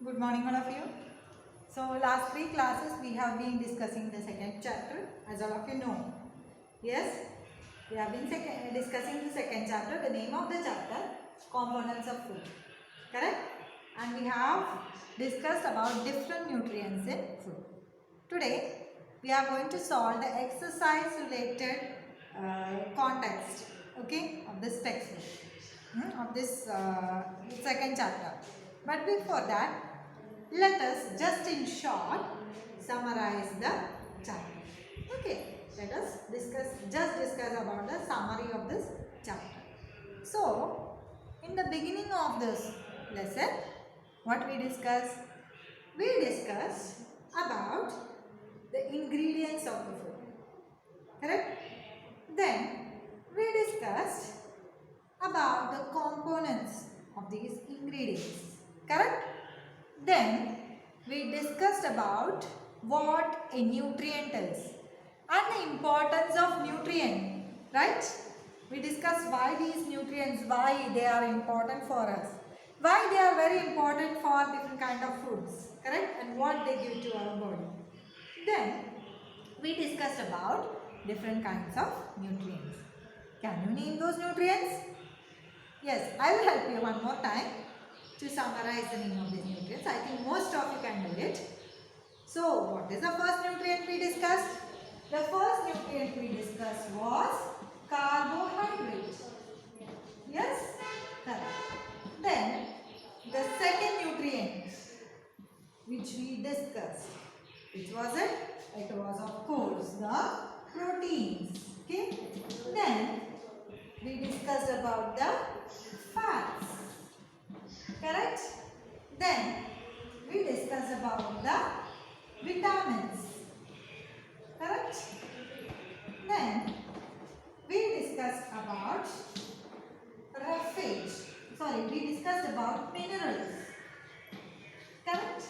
Good morning all of you. So last 3 classes we have been discussing the second chapter, as all of you know. Yes, we have been discussing the second chapter. The name of the chapter, components of food. Correct? And we have discussed about different nutrients in food. Today we are going to solve the exercise related context, okay, of this textbook, of this second chapter. But before that, let us just in short summarize the chapter. Okay, let us discuss about the summary of this chapter. So, in the beginning of this lesson, what we discussed? We discussed about the ingredients of the food. Correct? Then, we discussed about the components of these ingredients. Correct? Then we discussed about what a nutrient is and the importance of nutrient, right? We discussed why these nutrients, why they are important for us, why they are very important for different kind of foods, correct? And what they give to our body. Then we discussed about different kinds of nutrients. Can you name those nutrients? Yes, I will help you one more time to summarize the name of these nutrients. I think most of you can do it. So, what is the first nutrient we discussed? The first nutrient we discussed was carbohydrate. Yes? Correct. Then, the second nutrient which we discussed, which was it? It was of course the proteins. Okay? Then, we discussed about the fats. Correct? Then we discussed about the vitamins. Correct? Then we discussed about roughage. Sorry, we discussed about minerals. Correct?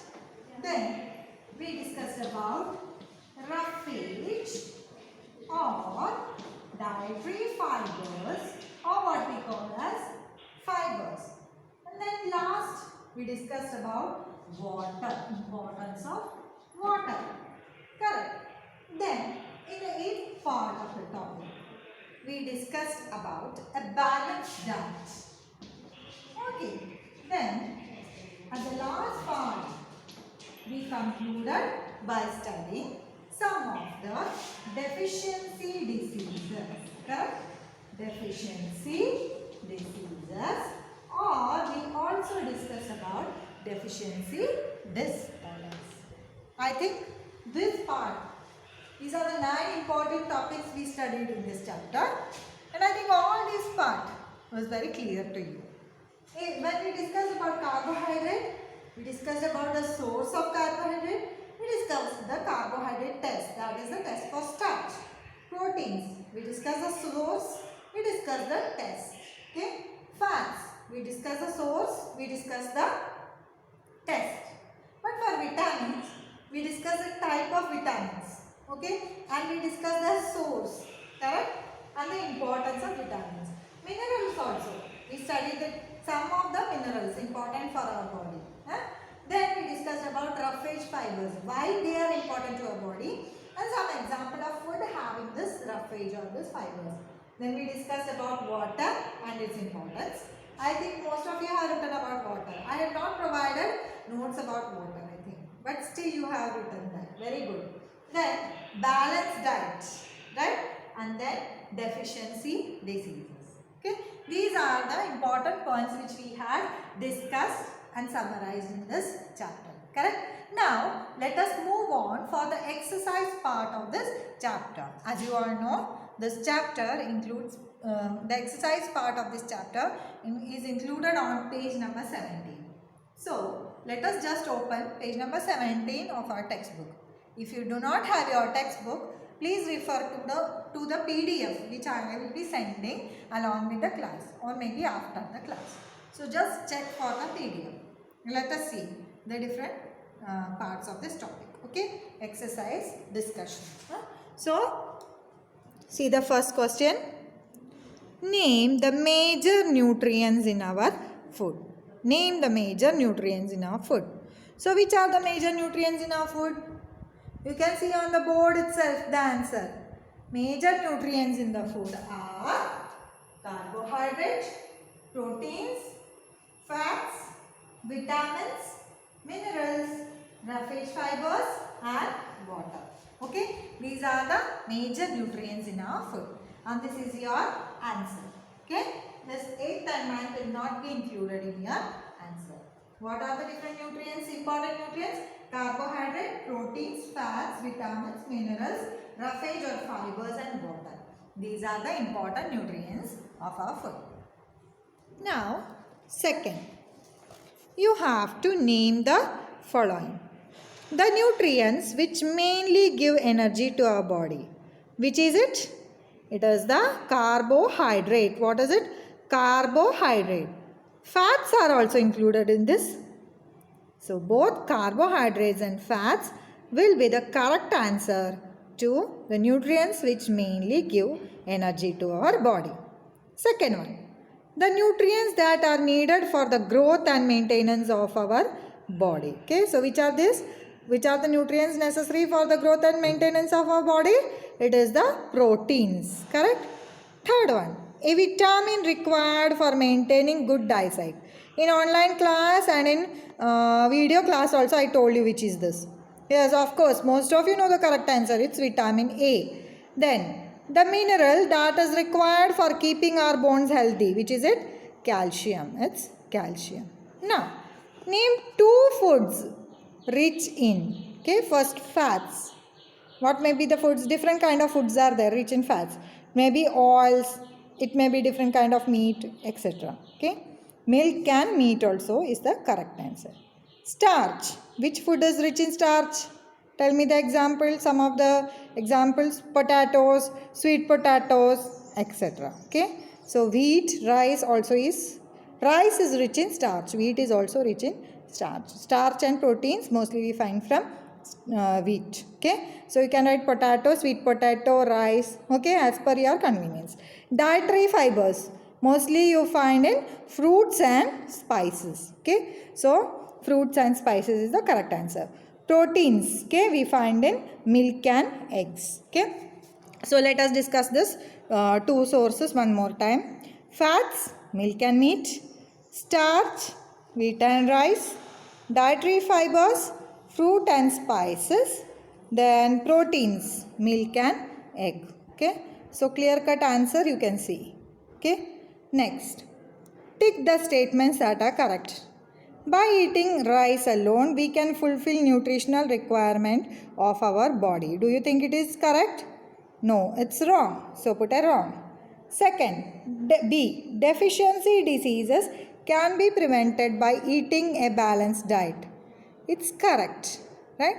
Then we discussed about roughage or dietary fibers, or what we call as fibers. And then last we discussed about water, importance of water. Correct. Then in the 8th part of the topic we discussed about a balanced diet. Okay. Then at the last part we concluded by studying some of the deficiency diseases. Correct? Deficiency diseases, or we also discussed about deficiency disorders. I think this part, these are the 9 important topics we studied in this chapter, and I think all this part was very clear to you. When we discussed about carbohydrate, we discussed about the source of carbohydrate, we discussed the carbohydrate test, that is the test for starch. Proteins, we discussed the source, we discussed the test. Okay? Fats, we discussed the source, we discussed the test. But for vitamins, we discussed the type of vitamins. Okay? And we discussed the source, correct? And the importance of vitamins. Minerals also, we studied some of the minerals important for our body. Then we discussed about roughage fibers, why they are important to our body, and some example of food having this roughage or this fibers. Then we discussed about water and its importance. I think most of you have written about water. I have not provided notes about water, I think, but still you have written that. Very good. Then balanced diet, right? And then deficiency diseases. Okay, these are the important points which we had discussed and summarized in this chapter. Correct? Now, let us move on for the exercise part of this chapter. As you all know, this chapter includes, the exercise part of this chapter is included on page number 17. So, let us just open page number 17 of our textbook. If you do not have your textbook, please refer to the PDF which I will be sending along with the class, or maybe after the class. So, just check for the PDF. Let us see the different parts of this topic. Okay, exercise discussion. So, see the first question. Name the major nutrients in our food. Name the major nutrients in our food. So which are the major nutrients in our food? You can see on the board itself the answer. Major nutrients in the food are carbohydrate, proteins, fats, vitamins, minerals, roughage fibers and water. Okay, these are the major nutrients in our food and this is your answer. Okay, this 8th and 9th will not be included in your answer. What are the different nutrients, important nutrients? Carbohydrate, proteins, fats, vitamins, minerals, roughage or fibers and water. These are the important nutrients of our food. Now, second, you have to name the following. The nutrients which mainly give energy to our body. Which is it? It is the carbohydrate. What is it? Carbohydrate. Fats are also included in this. So both carbohydrates and fats will be the correct answer to the nutrients which mainly give energy to our body. Second one, the nutrients that are needed for the growth and maintenance of our body. Okay, so which are these? Which are the nutrients necessary for the growth and maintenance of our body? It is the proteins, correct? Third one, a vitamin required for maintaining good eyesight. In online class and in video class also I told you which is this. Yes, of course, most of you know the correct answer. It's vitamin A. Then, the mineral that is required for keeping our bones healthy. Which is it? Calcium. It's calcium. Now, name 2 foods rich in. Okay, first fats. What may be the foods? Different kind of foods are there rich in fats. Maybe oils, it may be different kind of meat, etc. Okay, milk and meat also is the correct answer. Starch. Which food is rich in starch? Tell me the example. Some of the examples: potatoes, sweet potatoes, etc. Okay, so wheat, rice also is. Rice is rich in starch. Wheat is also rich in starch. Starch and proteins mostly we find from wheat. Okay, so you can write potato, sweet potato, rice. Okay, as per your convenience. Dietary fibers mostly you find in fruits and spices. Okay, so fruits and spices is the correct answer. Proteins, okay, we find in milk and eggs. Okay, so let us discuss this 2 sources one more time. Fats, milk and meat. Starch, wheat and rice. Dietary fibers, fruit and spices. Then proteins, milk and egg. Okay, so clear cut answer you can see. Okay, next, tick the statements that are correct. By eating rice alone, we can fulfill nutritional requirement of our body. Do you think it is correct? No, it's wrong. So put a wrong. Second, B. Deficiency diseases can be prevented by eating a balanced diet. It's correct, right?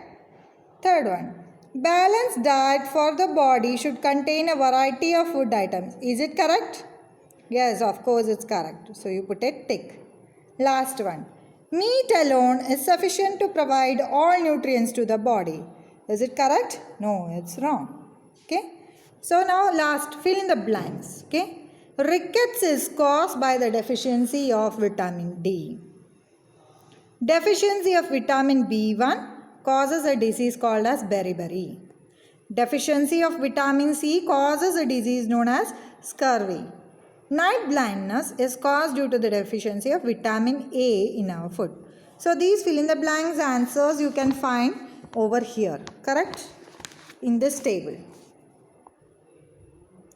Third one, balanced diet for the body should contain a variety of food items. Is it correct? Yes, of course it's correct. So you put a tick. Last one, meat alone is sufficient to provide all nutrients to the body. Is it correct? No, it's wrong. Okay. So now last, fill in the blanks. Okay. Rickets is caused by the deficiency of vitamin D. Deficiency of vitamin B1 causes a disease called as beriberi. Deficiency of vitamin C causes a disease known as scurvy. Night blindness is caused due to the deficiency of vitamin A in our food. So these fill in the blanks answers you can find over here, correct? In this table.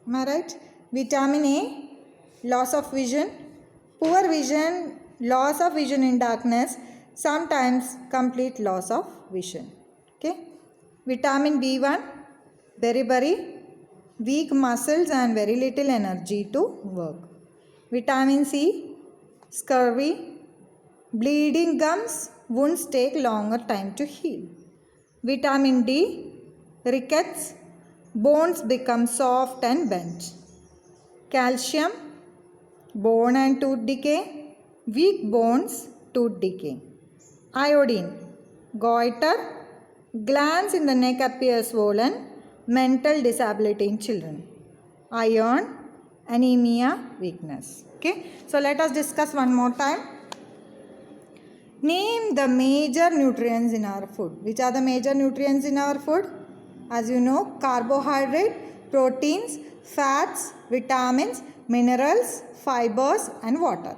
Am I right? Vitamin A, loss of vision, poor vision, loss of vision in darkness, sometimes complete loss of vision. Okay? Vitamin B1, beriberi, weak muscles and very little energy to work. Vitamin C, scurvy, bleeding gums, wounds take longer time to heal. Vitamin D, rickets, bones become soft and bent. Calcium, bone and tooth decay, weak bones, tooth decay. Iodine, goiter, glands in the neck appear swollen, mental disability in children. Iron, anemia, weakness. Okay, so let us discuss one more time. Name the major nutrients in our food. Which are the major nutrients in our food? As you know, carbohydrate, proteins, fats, vitamins, minerals, fibers and water.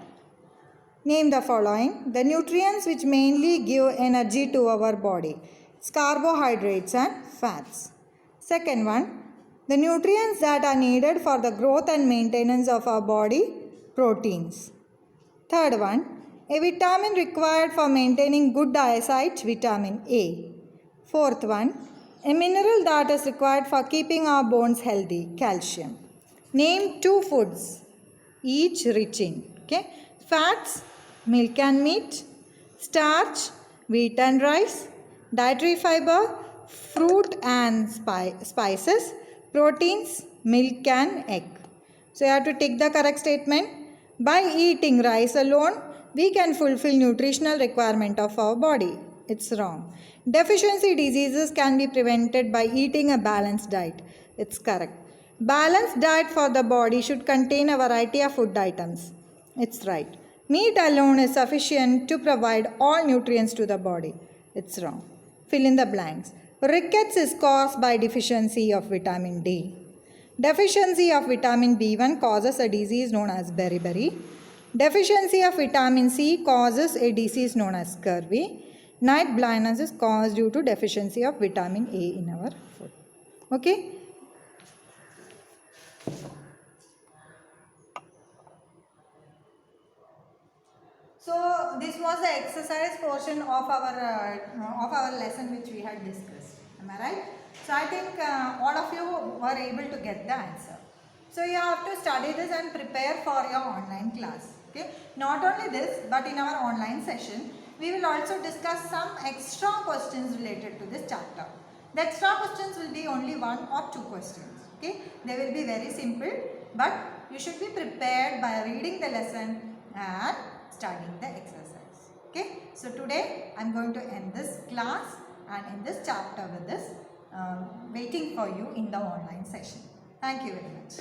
Name the following. The nutrients which mainly give energy to our body. It's carbohydrates and fats. Second one, the nutrients that are needed for the growth and maintenance of our body, proteins. Third one, a vitamin required for maintaining good eyesight, vitamin A. Fourth one, a mineral that is required for keeping our bones healthy, calcium. Name 2 foods, each rich in. Okay, fats, milk and meat, starch, wheat and rice, dietary fiber, fruit and spices, proteins, milk and egg. So you have to take the correct statement. By eating rice alone, we can fulfill nutritional requirement of our body. It's wrong. Deficiency diseases can be prevented by eating a balanced diet. It's correct. Balanced diet for the body should contain a variety of food items. It's right. Meat alone is sufficient to provide all nutrients to the body. It's wrong. Fill in the blanks. Rickets is caused by deficiency of vitamin D. Deficiency of vitamin B1 causes a disease known as beriberi. Deficiency of vitamin C causes a disease known as scurvy. Night blindness is caused due to deficiency of vitamin A in our food. Okay? So this was the exercise portion of our lesson which we had discussed. Am I right? So I think all of you were able to get the answer. So you have to study this and prepare for your online class. Okay? Not only this, but in our online session, we will also discuss some extra questions related to this chapter. The extra questions will be only 1 or 2 questions. Okay? They will be very simple, but you should be prepared by reading the lesson and studying the exercise. Okay? So today I am going to end this class and in this chapter with this waiting for you in the online session. Thank you very much.